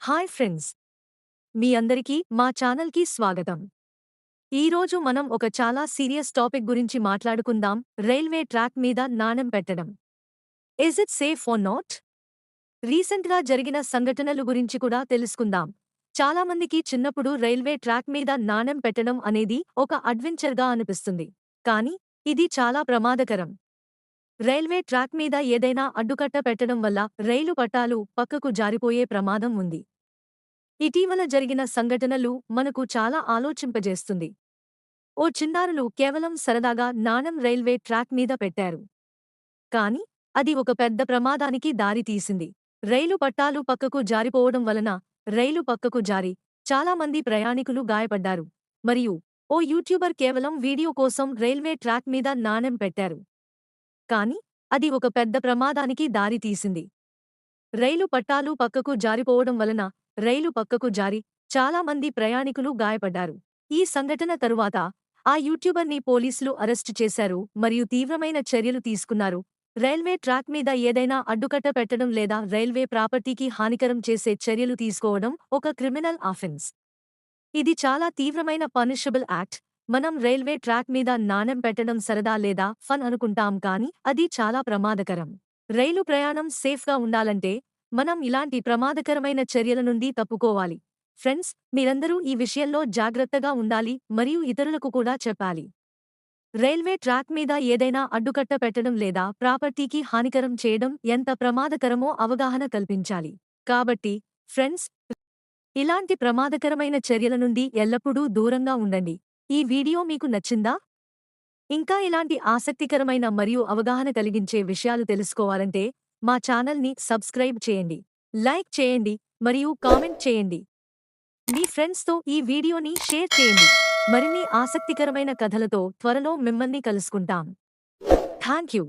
Hi friends, మీ అందరికీ మా ఛానల్కి స్వాగతం. ఈరోజు మనం ఒక చాలా సీరియస్ టాపిక్ గురించి మాట్లాడుకుందాం. రైల్వే ట్రాక్ మీద నాణెం పెట్టడం. Is it safe or not? రీసెంట్గా జరిగిన సంఘటనలు గురించి కూడా తెలుసుకుందాం. చాలామందికి చిన్నప్పుడు రైల్వే ట్రాక్ మీద నాణెం పెట్టడం అనేది ఒక అడ్వెంచర్గా అనిపిస్తుంది. కానీ ఇది చాలా ప్రమాదకరం. రైల్వే ట్రాక్ మీద ఏదైనా అడ్డుకట్ట పెట్టడం వల్ల రైలు పట్టాలు పక్కకు జారిపోయే ప్రమాదం ఉంది. ఇటీవల జరిగిన సంఘటనలు మనకు చాలా ఆలోచింపజేస్తుంది. ఓ చిన్నారులు కేవలం సరదాగా నాణెం రైల్వే ట్రాక్ మీద పెట్టారు. కాని అది ఒక పెద్ద ప్రమాదానికి దారితీసింది. రైలు పట్టాలు పక్కకు జారిపోవడం వలన రైలు పక్కకు జారి చాలా మంది ప్రయాణికులు గాయపడ్డారు. మరియు ఓ యూట్యూబర్ కేవలం వీడియో కోసం రైల్వే ట్రాక్ మీద నాణెం పెట్టారు. కాని అది ఒక పెద్ద ప్రమాదానికి దారితీసింది. రైలు పట్టాలు పక్కకు జారిపోవడం వలన రైలు పక్కకు జారి చాలా మంది ప్రయాణికులు గాయపడ్డారు. ఈ సంఘటన తరువాత ఆ యూట్యూబర్ని పోలీసులు అరెస్టు చేశారు మరియు తీవ్రమైన చర్యలు తీసుకున్నారు. రైల్వే ట్రాక్ మీద ఏదైనా అడ్డుకట్ట పెట్టడం లేదా రైల్వే ప్రాపర్టీకి హానికరం చేసే చర్యలు తీసుకోవడం ఒక క్రిమినల్ ఆఫెన్స్. ఇది చాలా తీవ్రమైన పనిషబుల్ యాక్ట్. మనం రైల్వే ట్రాక్ మీద నాణెం పెట్టడం సరదా లేదా ఫన్ అనుకుంటాం, కానీ అది చాలా ప్రమాదకరం. రైలు ప్రయాణం సేఫ్గా ఉండాలంటే మనం ఇలాంటి ప్రమాదకరమైన చర్యల నుండి తప్పుకోవాలి. ఫ్రెండ్స్, మీరందరూ ఈ విషయంలో జాగ్రత్తగా ఉండాలి మరియు ఇతరులకు కూడా చెప్పాలి. రైల్వే ట్రాక్ మీద ఏదైనా అడ్డుకట్ట పెట్టడం లేదా ప్రాపర్టీకి హానికరం చేయడం ఎంత ప్రమాదకరమో అవగాహన కల్పించాలి. కాబట్టి ఫ్రెండ్స్, ఇలాంటి ప్రమాదకరమైన చర్యల నుండి ఎల్లప్పుడూ దూరంగా ఉండండి. ఈ వీడియో మీకు నచ్చిందా? ఇంకా ఇలాంటి ఆసక్తికరమైన మరియు అవగాహన కలిగించే విషయాలు తెలుసుకోవాలంటే మా ఛానల్ని సబ్స్క్రైబ్ చేయండి, లైక్ చేయండి మరియు కామెంట్ చేయండి. మీ ఫ్రెండ్స్తో ఈ వీడియోని షేర్ చేయండి. మరిన్ని ఆసక్తికరమైన కథలతో త్వరలో మిమ్మల్ని కలుసుకుంటాం. Thank you.